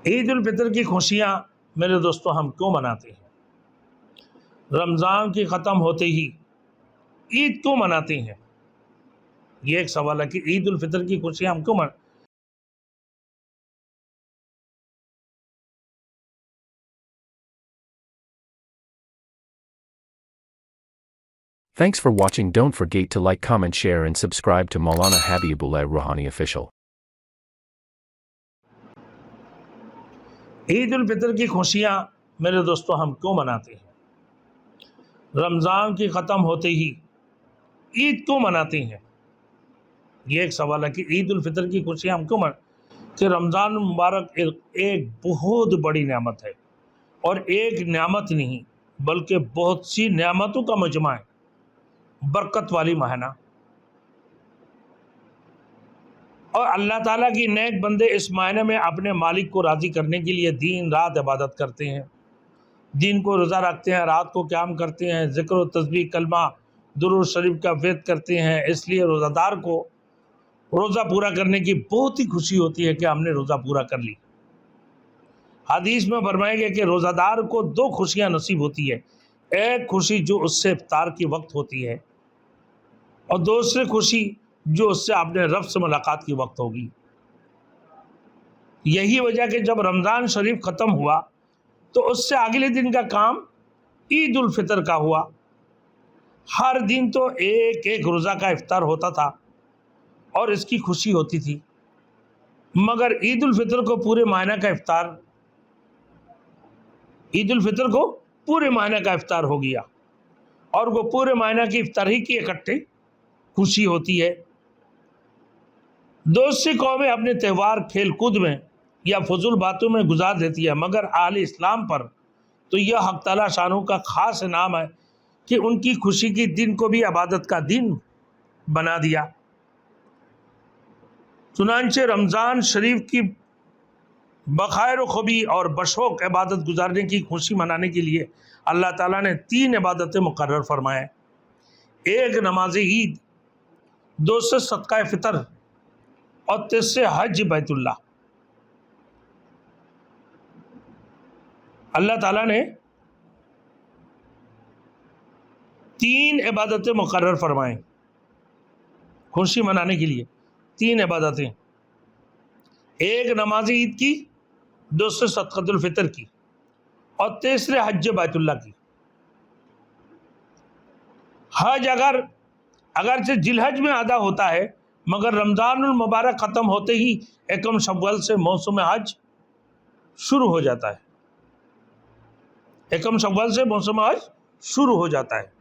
عید الفطر کی خوشیاں میرے دوستوں ہم کیوں مناتے ہیں؟ رمضان کی ختم ہوتے ہی عید کیوں مناتے ہیں؟ یہ ایک سوال ہے کہ عید الفطر کی خوشیاں ہم کیوں مناتے ہیں؟ Thanks for watching. Don't forget to like, comment, share and subscribe to Maulana Habibullah Rouhani Official. عید الفطر کی خوشیاں میرے دوستوں ہم کیوں مناتے ہیں؟ رمضان کی ختم ہوتے ہی عید کیوں مناتے ہیں؟ یہ ایک سوال ہے کہ عید الفطر کی خوشیاں ہم کیوں مناتے ہیں؟ کہ رمضان مبارک ایک بہت بڑی نعمت ہے، اور ایک نعمت نہیں بلکہ بہت سی نعمتوں کا مجمع ہے، برکت والی مہینہ۔ اور اللہ تعالیٰ کی نیک بندے اس مہینے میں اپنے مالک کو راضی کرنے کے لیے دن رات عبادت کرتے ہیں، دن کو روزہ رکھتے ہیں، رات کو قیام کرتے ہیں، ذکر و تسبیح کلمہ درود شریف کا ورد کرتے ہیں۔ اس لیے روزہ دار کو روزہ پورا کرنے کی بہت ہی خوشی ہوتی ہے کہ ہم نے روزہ پورا کر لی۔ حدیث میں فرمایا گیا کہ روزہ دار کو دو خوشیاں نصیب ہوتی ہے، ایک خوشی جو اس سے افطار کی وقت ہوتی ہے، اور دوسری خوشی جو اس سے اپنے رب سے ملاقات کی وقت ہوگی۔ یہی وجہ کہ جب رمضان شریف ختم ہوا تو اس سے اگلے دن کا کام عید الفطر کا ہوا۔ ہر دن تو ایک ایک روزہ کا افطار ہوتا تھا اور اس کی خوشی ہوتی تھی، مگر عید الفطر کو پورے مہینہ کا افطار پورے مہینہ کا افطار ہو گیا، اور وہ پورے مہینہ کی افطاری کی اکٹھے خوشی ہوتی ہے۔ دوسری قومیں اپنے تہوار کھیل کود میں یا فضول باتوں میں گزار دیتی ہے، مگر اہل اسلام پر تو یہ حق تعالیٰ شانہ کا خاص انعام ہے کہ ان کی خوشی کی دن کو بھی عبادت کا دن بنا دیا۔ چنانچہ رمضان شریف کی بخیر و خوبی اور بشوق عبادت گزارنے کی خوشی منانے کے لیے اللہ تعالیٰ نے 3 عبادتیں مقرر فرمائے: ایک نماز عید، دوسرے صدقہ فطر، اور تیسرے حج بیت اللہ۔ اللہ تعالیٰ نے 3 عبادتیں مقرر فرمائیں خوشی منانے کے لیے، 3 عبادتیں، ایک نماز عید کی، دوسرے صدقۃ الفطر کی، اور تیسرے حج بیت اللہ کی۔ حج اگرچہ ذی الحج میں ادا ہوتا ہے، مگر رمضان المبارک ختم ہوتے ہی یکم شوال سے موسم حج شروع ہو جاتا ہے۔ یکم شوال سے موسم حج شروع ہو جاتا ہے۔